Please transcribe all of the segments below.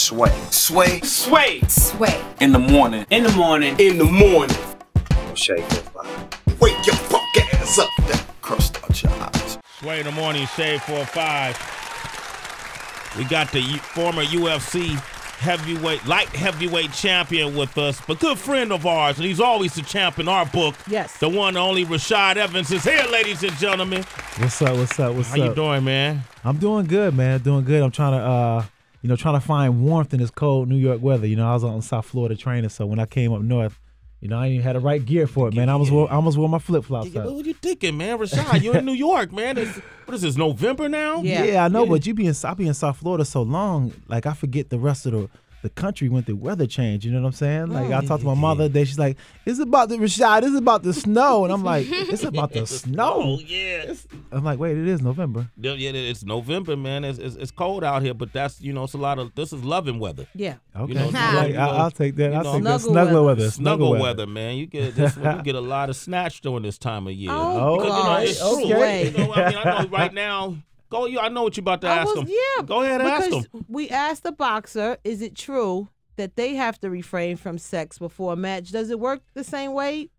Sway. Sway. Sway. Sway. In the morning. In the morning. In the morning. Shake your body. Wake your punk ass up. Crust out your eyes. Sway in the morning, Shade 4-5. We got the former UFC light heavyweight champion with us, but good friend of ours, and he's always the champ in our book. Yes. The one and only Rashad Evans is here, ladies and gentlemen. What's up? What's up? What's up? How you doing, man? I'm doing good, man. Doing good. I'm trying to, trying to find warmth in this cold New York weather. I was in South Florida training, so when I came up north, I didn't even have the right gear for it, man. I almost wore my flip flops out. What are you thinking, man, Rashad? You're in New York, man. What is this, November now? Yeah, I know, but I be in South Florida so long, like I forget the rest of the country went through weather change. You know what I'm saying? Like I talked to my mother the other day. She's like, "It's about the Rashad. It's about the snow." And I'm like, "It's about the snow." Yeah. I'm like, "Wait, it is November." Yeah, it's November, man. It's cold out here, but that's it's a lot of this is loving weather. Yeah. Okay. I'll take that. I'll take that. Snuggle weather. Snuggle weather, man. You get a lot of snatch during this time of year. Oh, because, it's true. okay. I know right now. I know what you're about to ask him. Yeah. Go ahead and ask him. We asked the boxer, is it true that they have to refrain from sex before a match? Does it work the same way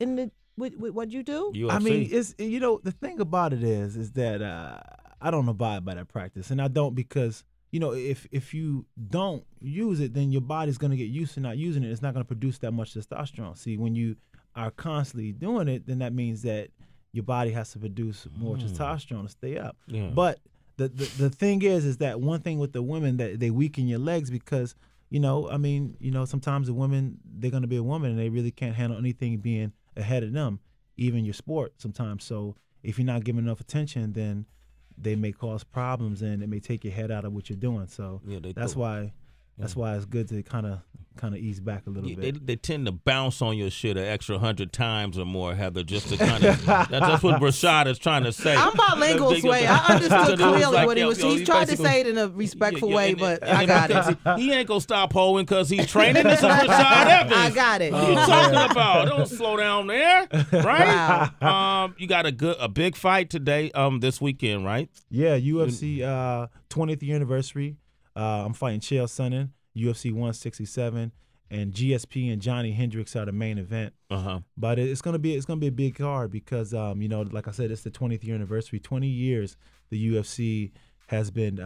with what you do? UFC. I mean, it's the thing about it is that I don't abide by that practice, and I don't because if you don't use it, then your body's gonna get used to not using it. It's not gonna produce that much testosterone. See, when you are constantly doing it, then that means that your body has to produce more testosterone to stay up. Yeah. But the thing is that one thing with the women that they weaken your legs because sometimes the women, they're gonna be a woman and they really can't handle anything being ahead of them, even your sport sometimes. So if you're not giving enough attention, then they may cause problems and it may take your head out of what you're doing. So that's why it's good to kind of ease back a little bit. They tend to bounce on your shit an extra 100 times or more, Heather, just to kind of. That's what Rashad is trying to say. I'm bilingual, Sway. I understood clearly what he was. He's trying to say it in a respectful way, but I got it. He ain't gonna stop hoeing because he's training. This is Rashad Evans. I got it. What you talking about? Don't slow down there, right? Wow. You got a big fight today, this weekend, right? Yeah, UFC 20th year anniversary. I'm fighting Chael Sonnen, UFC 167, and GSP and Johnny Hendricks are the main event. But it's gonna be a big card because like I said, it's the 20th year anniversary. 20 years the UFC has been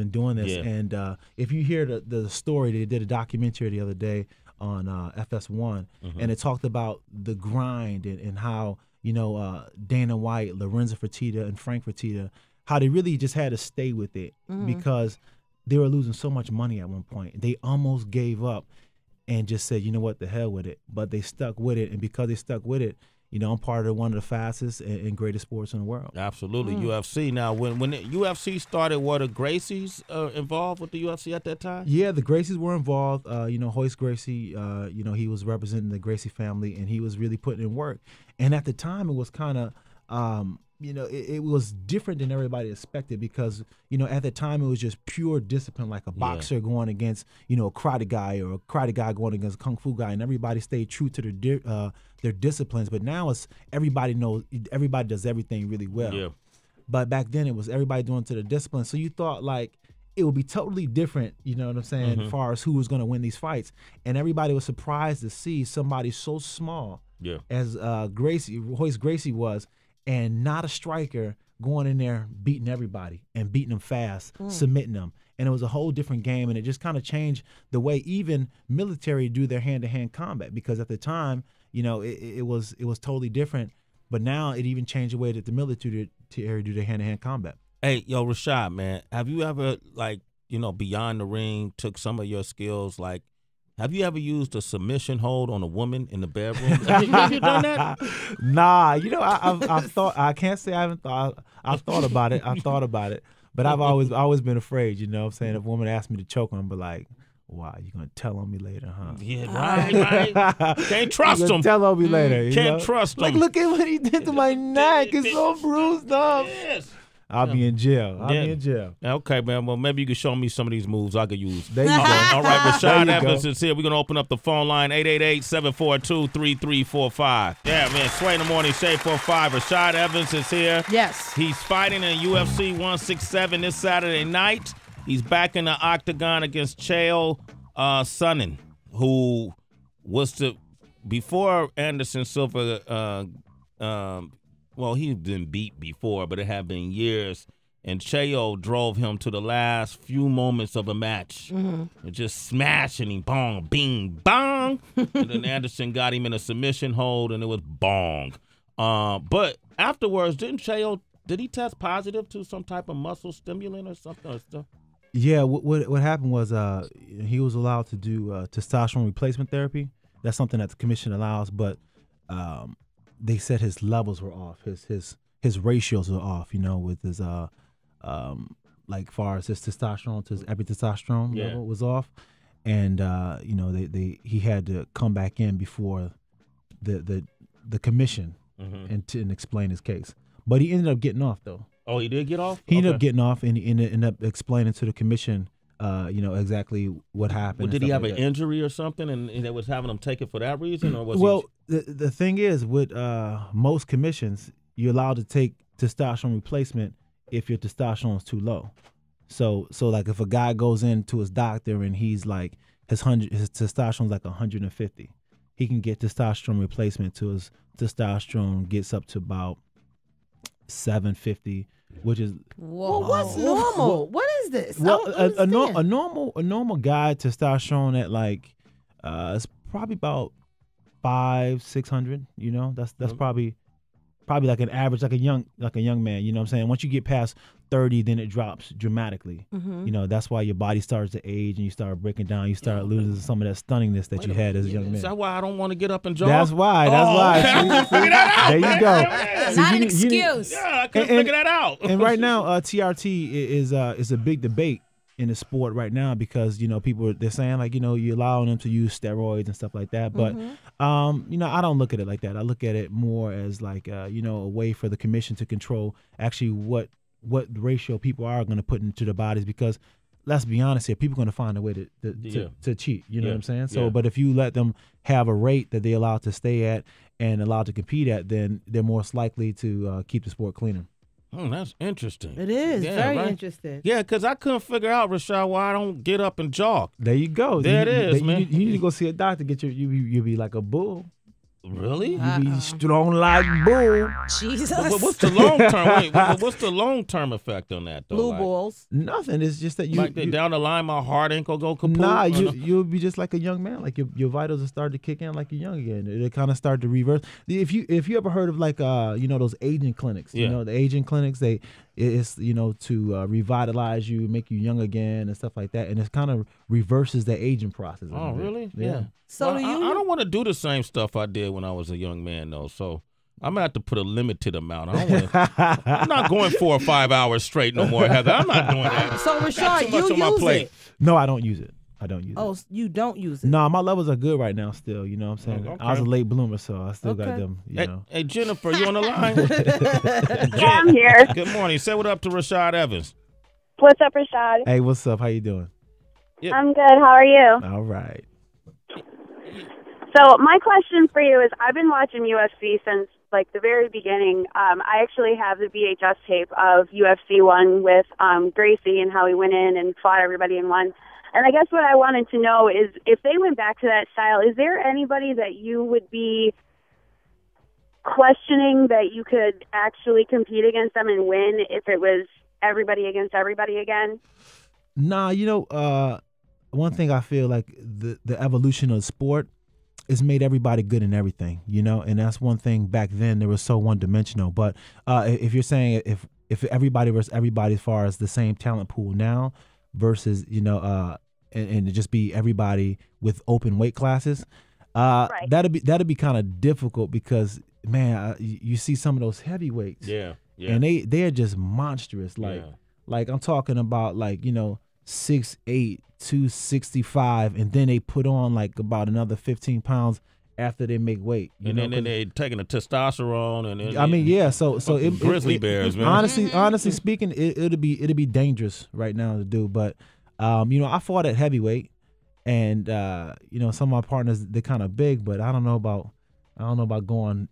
doing this, and if you hear the story, they did a documentary the other day on FS1, and it talked about the grind and how Dana White, Lorenzo Fertitta, and Frank Fertitta, how they really just had to stay with it because they were losing so much money at one point. They almost gave up and just said, you know what, the hell with it. But they stuck with it, and because they stuck with it, I'm part of one of the fastest and greatest sports in the world. Absolutely, UFC. Now, when the UFC started, were the Gracies involved with the UFC at that time? Yeah, the Gracies were involved. Hoist Gracie, he was representing the Gracie family, and he was really putting in work. And at the time, it was kind of it was different than everybody expected because, at the time it was just pure discipline, like a boxer going against, a karate guy or a karate guy going against a kung fu guy, and everybody stayed true to their disciplines. But now it's everybody does everything really well. Yeah. But back then it was everybody doing to the discipline. So you thought like it would be totally different, you know what I'm saying, as far as who was going to win these fights. And everybody was surprised to see somebody so small as Hoist Gracie was, and not a striker going in there beating everybody and beating them fast, submitting them. And it was a whole different game, and it just kind of changed the way even military do their hand-to-hand combat, because at the time, it was totally different. But now it even changed the way that the military do their hand-to-hand combat. Hey, yo, Rashad, man, have you ever, beyond the ring, took some of your skills, have you ever used a submission hold on a woman in the bedroom? Have you done that? Nah, I've thought. I can't say I haven't thought. I've thought about it. But I've always been afraid. If a woman asked me to choke them, but like, wow, you gonna tell on me later, huh? Yeah, right. Can't trust them. Tell on me later. Can't trust them. Like, look at what he did to my neck. It's so bruised up. Yes. I'll be in jail. I'll be in jail. Okay, man. Well, maybe you can show me some of these moves I could use. There you go. All right, Rashad Evans is here. We're going to open up the phone line, 888-742-3345. Yeah, man. Sway in the morning, Shade 45. Rashad Evans is here. Yes. He's fighting in UFC 167 this Saturday night. He's back in the octagon against Chael Sonnen, who was before Anderson Silva. Well, he's been beat before, but it had been years. And Chael drove him to the last few moments of a match. And just smashing him, bong, bing, bong. And then Anderson got him in a submission hold, and it was bong. But afterwards, did he test positive to some type of muscle stimulant or something? Or stuff? Yeah, what happened was he was allowed to do testosterone replacement therapy. That's something that the commission allows, but they said his levels were off. His ratios were off. With his like far as his testosterone to his epitestosterone level was off, and he had to come back in before the commission and explain his case. But he ended up getting off though. Oh, he did get off? He ended up getting off, and he ended up explaining to the commission, exactly what happened. Well, did he have an injury or something, and they was having him take it for that reason, or was the thing is, with most commissions, you're allowed to take testosterone replacement if your testosterone is too low. So like if a guy goes into his doctor and he's like his testosterone is like 150, he can get testosterone replacement to his testosterone gets up to about 750, which is well, what's normal? What is this? Well, a normal guy testosterone at like it's probably about 500-600. That's probably like an average, like a young man. You know what I'm saying? Once you get past 30, then it drops dramatically. That's why your body starts to age and you start breaking down. You start losing some of that stunningness that you had as a young man. Is that why I don't want to get up and jog? That's why. Figure that out. There you go. Not an excuse. Yeah, I couldn't figure that out. And right now, TRT is a big debate in the sport right now because people they're saying like you're allowing them to use steroids and stuff like that, but I don't look at it like that. I look at it more as like a way for the commission to control actually what ratio people are going to put into their bodies, because let's be honest here, people are going to find a way to cheat. You know what I'm saying? So, but if you let them have a rate that they're allowed to stay at and allowed to compete at, then they're more likely to keep the sport cleaner. That's interesting. It is very interesting. Yeah, because I couldn't figure out, Rashad, why I don't get up and jog. There you go. There it is, man. You need to go see a doctor. You be like a bull. Really? You be strong like bull. Jesus. What's the long term? What's the long term effect on that though? Blue balls. Nothing. It's just that down the line, my heart ain't gonna go kaput. Nah, you'll be just like a young man. Like your vitals will start to kick in like you're young again. It'll kind of start to reverse. If you ever heard of like those aging clinics, the aging clinics, it's to revitalize you, make you young again and stuff like that, and it kind of reverses the aging process. Oh, really? Yeah. So I don't want to do the same stuff I did when I was a young man though. So I'm gonna have to put a limited amount. I'm not going 4 or 5 hours straight no more, Heather. I'm not doing that. So Rashad, you use it? No, I don't use it. it. Oh, you don't use it? No, my levels are good right now still. You know what I'm saying? Okay. I was a late bloomer, so I still got them. Hey, Jennifer, you on the line? Yeah, I'm here. Good morning. Say what up to Rashad Evans. What's up, Rashad? Hey, what's up? How you doing? Yeah. I'm good. How are you? All right. So my question for you is, I've been watching UFC since like the very beginning. I actually have the VHS tape of UFC 1 with Gracie and how he went in and fought everybody and won. And I guess what I wanted to know is, if they went back to that style, is there anybody that you would be questioning that you could actually compete against them and win if it was everybody against everybody again? Nah, one thing I feel like the evolution of the sport has made everybody good in everything, and that's one thing. Back then they were so one-dimensional, but if you're saying if everybody versus everybody as far as the same talent pool now versus and just be everybody with open weight classes, right. that'd be kind of difficult, because man, you see some of those heavyweights, and they are just monstrous, like I'm talking about 6'8", 265, and then they put on like about another 15 pounds after they make weight. And then they taking the testosterone So it grizzly bears, man. Honestly speaking, it'll be dangerous right now to do. But I fought at heavyweight, and some of my partners, they're kind of big, but I don't know about going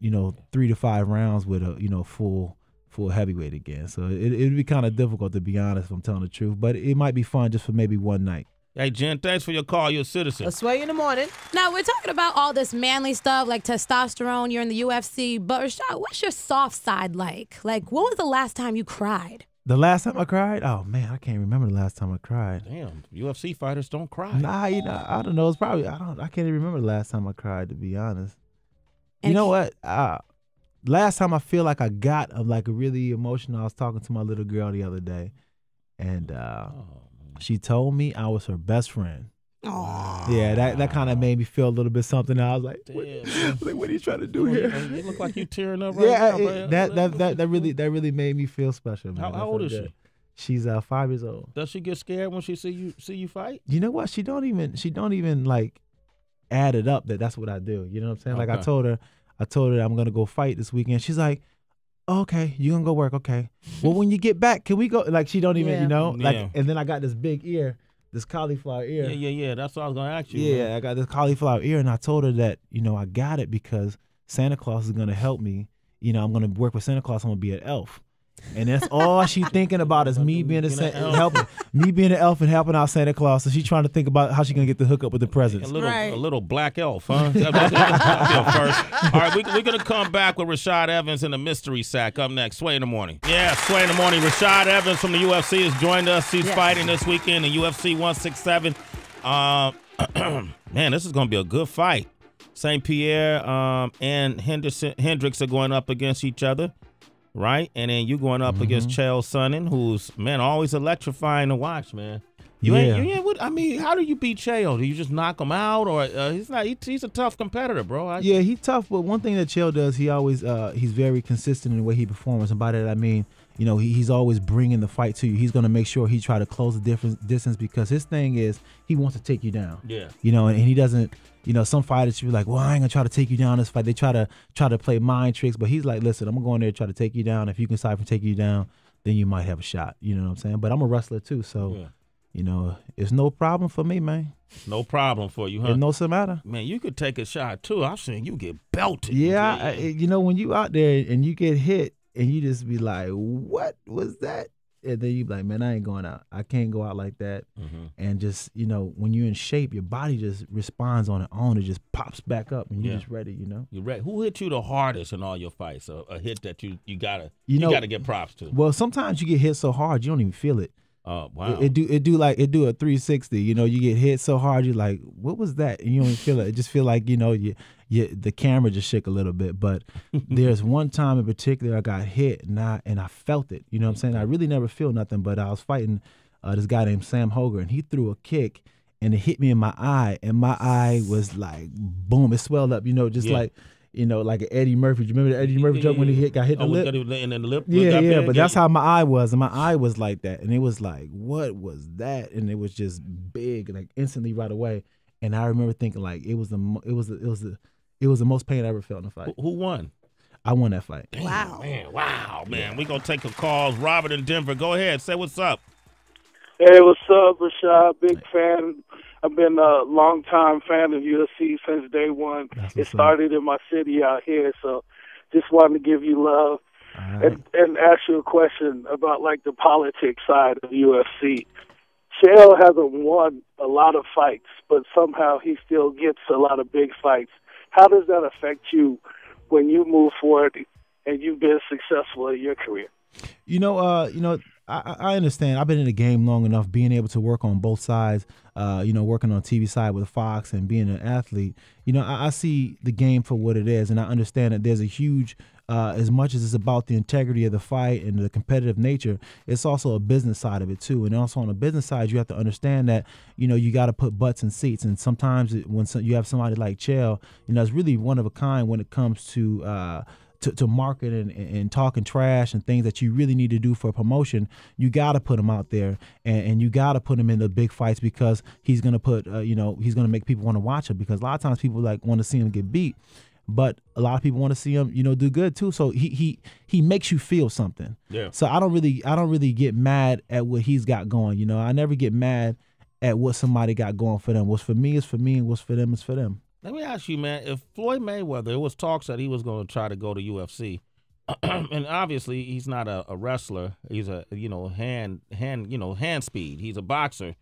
3 to 5 rounds with a full full heavyweight again. So it'd be kind of difficult, to be honest, if I'm telling the truth. But it might be fun just for maybe one night. Hey, Jen, thanks for your call. You're a citizen. A Sway in the morning. Now, we're talking about all this manly stuff like testosterone. You're in the UFC. But, Rashad, what's your soft side like? Like, when was the last time you cried? The last time I cried? Oh, man, I can't remember the last time I cried. Damn, UFC fighters don't cry. Nah, I don't know. It's probably, I can't even remember the last time I cried, to be honest. You know what? Last time I feel like I got like really emotional, I was talking to my little girl the other day, and she told me I was her best friend. Aww. Yeah, that kind of made me feel a little bit something. I was like, what are you trying to do here? You look like you tearing up right now. That really made me feel special, man. How old is she? She's 5 years old. Does she get scared when she see you fight? You know what? She don't even like add it up that's what I do. You know what I'm saying? Okay. Like I told her that I'm gonna go fight this weekend. She's like, oh, okay, you gonna go work? Okay. Well, when you get back, can we go? Like she don't even, like. And then I got this big ear, this cauliflower ear. Yeah. That's what I was gonna ask you. Yeah, man. I got this cauliflower ear, and I told her that I got it because Santa Claus is gonna help me. I'm gonna work with Santa Claus. I'm gonna be an elf. And that's all she's thinking about is me being an elf and helping out Santa Claus. So she's trying to think about how she's gonna get the hookup with the presents. A little black elf, huh? First. All right, we're gonna come back with Rashad Evans in the mystery sack up next. Sway in the morning. Yeah, Sway in the morning. Rashad Evans from the UFC has joined us. He's fighting this weekend in UFC 167. Man, this is gonna be a good fight. St. Pierre and Hendricks are going up against each other. Right, and then you going up against Chael Sonnen, who's always electrifying to watch, man. You ain't. I mean, how do you beat Chael? Do you just knock him out, or he's not? He's a tough competitor, bro. Yeah, he's tough. But one thing that Chael does, he always he's very consistent in the way he performs, and by that I mean, he's always bringing the fight to you. He's gonna make sure he try to close the distance because his thing is he wants to take you down. Yeah. And he doesn't. Some fighters, you're like, well, I ain't gonna try to take you down this fight. They try to play mind tricks, but he's like, listen, I'm gonna go in there and try to take you down. If you can decide to take you down, then you might have a shot. You know what I'm saying? But I'm a wrestler too, so it's no problem for me, man. No problem for you, huh? It's no matter. Man, you could take a shot too. I've seen you get belted. Yeah, when you out there and you get hit and you just be like, what was that? And then you be like, man, I ain't going out. I can't go out like that. And just, when you're in shape, your body just responds on its own. It just pops back up and you're just ready, You're ready. Who hit you the hardest in all your fights? A hit that you gotta get props to. Well, sometimes you get hit so hard you don't even feel it. Oh, wow. It do a 360. You get hit so hard you're like, what was that? And you don't even feel it. It just feel like the camera just shook a little bit. But there's one time in particular I got hit and I felt it. You know what I'm saying? I really never feel nothing, but I was fighting this guy named Sam Hoger, and he threw a kick and it hit me in my eye, and my eye was like boom, it swelled up. Like an Eddie Murphy. Do you remember the Eddie Murphy joke when he got hit in the lip? And then the lip. Yeah. But that's how my eye was, and my eye was like that, and it was like, what was that? And it was just big, like instantly right away. And I remember thinking like it was the most pain I ever felt in a fight. Who won? I won that fight. Damn, wow, man. We gonna take a call. Robert in Denver, go ahead. Say what's up. Hey, what's up, Rashad? Big fan. I've been a long-time fan of UFC since day one. It started in my city out here, so just wanted to give you love and ask you a question about, like, the politics side of UFC. Chael hasn't won a lot of fights, but somehow he still gets a lot of big fights. How does that affect you when you move forward and you've been successful in your career? I understand. I've been in the game long enough, being able to work on both sides, working on the TV side with Fox and being an athlete. I see the game for what it is, and I understand that there's a huge, as much as it's about the integrity of the fight and the competitive nature, it's also a business side of it too. And also on the business side, you have to understand that, you got to put butts in seats. And sometimes when you have somebody like Chael, it's really one of a kind when it comes to market and talking trash and things that you really need to do for a promotion. You got to put him out there, and you got to put him in the big fights because he's going to put, he's going to make people want to watch him, because a lot of times people want to see him get beat, but a lot of people want to see him, do good too. So he makes you feel something. Yeah. So I don't really get mad at what he's got going. I never get mad at what somebody got going for them. What's for me is for me, and what's for them is for them. Let me ask you, man, if Floyd Mayweather, it was talks that he was going to try to go to UFC, and obviously he's not a wrestler. He's a hand speed. He's a boxer.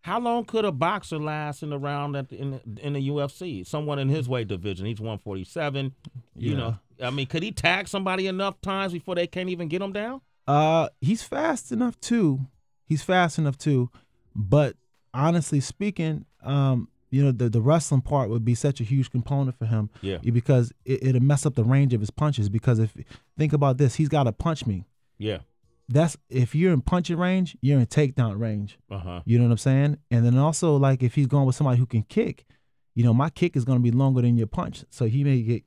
How long could a boxer last in the round in the UFC? Someone in his weight division. He's 147. You know, I mean, could he tag somebody enough times before they can't even get him down? He's fast enough too. But honestly speaking, the wrestling part would be such a huge component for him. Yeah. Because it'll mess up the range of his punches. Because think about this, he's got to punch me. Yeah. That's if you're in punching range, you're in takedown range. You know what I'm saying? And then also, like, if he's going with somebody who can kick, my kick is going to be longer than your punch. So he may get,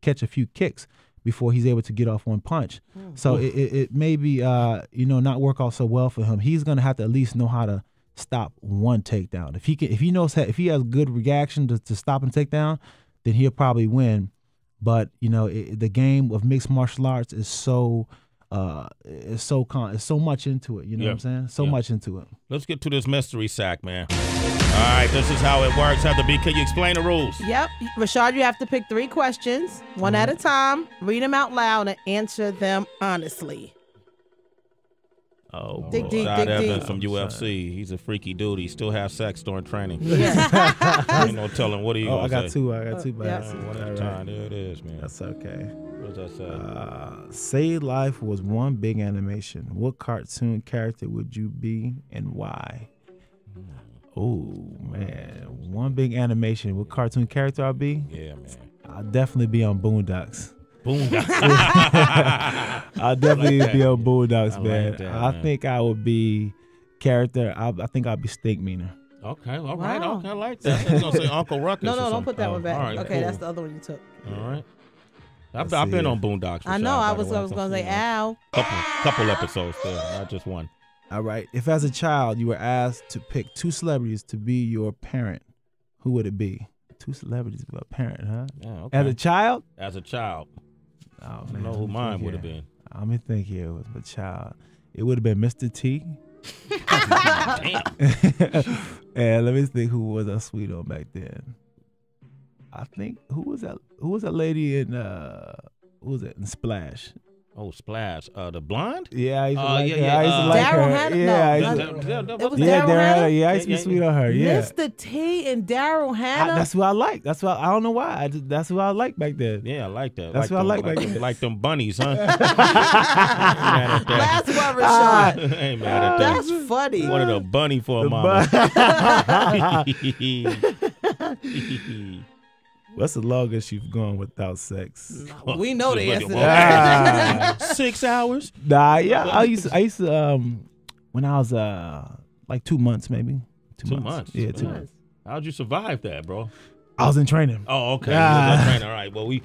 catch a few kicks before he's able to get off one punch. So it may be, not work out so well for him. He's going to have to at least know how to stop one takedown. If he has good reaction to stop and take down, then he'll probably win. But the game of mixed martial arts is so much into it. You know what I'm saying? So much into it. Let's get to this mystery sack, man. All right, this is how it works. Can you explain the rules? Yep. Rashad, you have to pick 3 questions, one at a time, read them out loud, and answer them honestly. Oh, dig deep, Rashad dig Evans deep. from UFC. He's a freaky dude. He still has sex during training. Yeah. Ain't no telling what he gonna I got say. 2. I got 2. One at a time. There it is, man. That's okay. What does that say? Say life was one big animation. What cartoon character would you be and why? Oh, man. One big animation. What cartoon character I'll be? Yeah, man. I'll definitely be on Boondocks. Boondocks. I'll definitely be on Boondocks, man. Like that, I think I would be character. I think I'll be Stink Meaner. Okay, all right. Wow. Okay, I like that. I was going to say Uncle Ruckus. No, or don't something. put that one back. All right, Okay, cool. that's the other one you took. All right. Let's I've been see. on Boondocks. I know. Rashad, I by was the way. going to say, ow. Couple episodes there, not just one. All right. If as a child you were asked to pick 2 celebrities to be your parent, who would it be? 2 celebrities to be a parent, huh? Yeah, okay. As a child? As a child. Oh, I man. know who mine would have been. Let me think here. With a child, it would have been Mr. T. Damn. And let me think, who was I sweet on back then? I think who was that lady in who was it in Splash? Oh, Splash. The blonde? Yeah, I used to like yeah, her. yeah, I used to like Daryl her. Hannah? Yeah, I No, used that- to, It was yeah, Daryl Daryl Hannah? Hannah. Yeah, I used to be sweet on her. Yeah, Mr. T and Daryl Hannah. that's who I like. That's what I don't know why. That's who I like back then. Yeah, I like that. That's what I like back them, then. like them bunnies, huh? Last one, Rashad. Ain't mad at that. That's funny. Wanted a bunny for a mama. What's the longest you've gone without sex? We know the answer to that. 6 hours. Nah, yeah, I used to when I was like 2 months maybe. 2 months. Yeah, 2 months. How'd you survive that, bro? I was in training. Oh, okay. All right. Well, we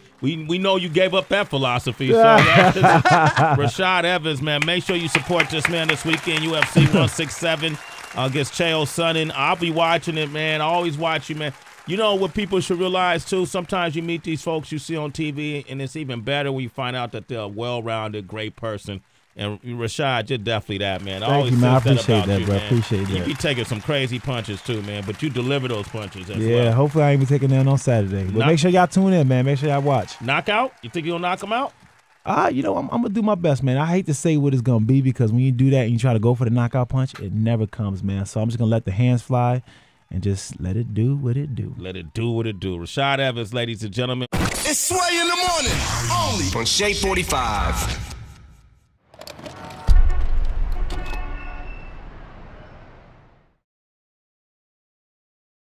know you gave up that philosophy. So Rashad Evans, man, make sure you support this man this weekend. UFC 167 against Chael Sonnen. I'll be watching it, man. I always watch you, man. You know what people should realize too? Sometimes you meet these folks you see on TV, and it's even better when you find out that they're a well-rounded, great person. And Rashad, you're definitely that, man. Thank you, man. I appreciate about that, you, bro. man. Appreciate You that. be taking some crazy punches too, man, but you deliver those punches as Yeah, well. hopefully I ain't be taking that on Saturday. But make sure y'all tune in, man. Make sure y'all watch. Knockout? You think you'll knock him out? I'm gonna do my best, man. I hate to say what it's gonna be because when you do that and you try to go for the knockout punch, it never comes, man. So I'm just gonna let the hands fly and just let it do what it do. Let it do what it do. Rashad Evans, ladies and gentlemen. It's Sway in the morning, only on Shea 45.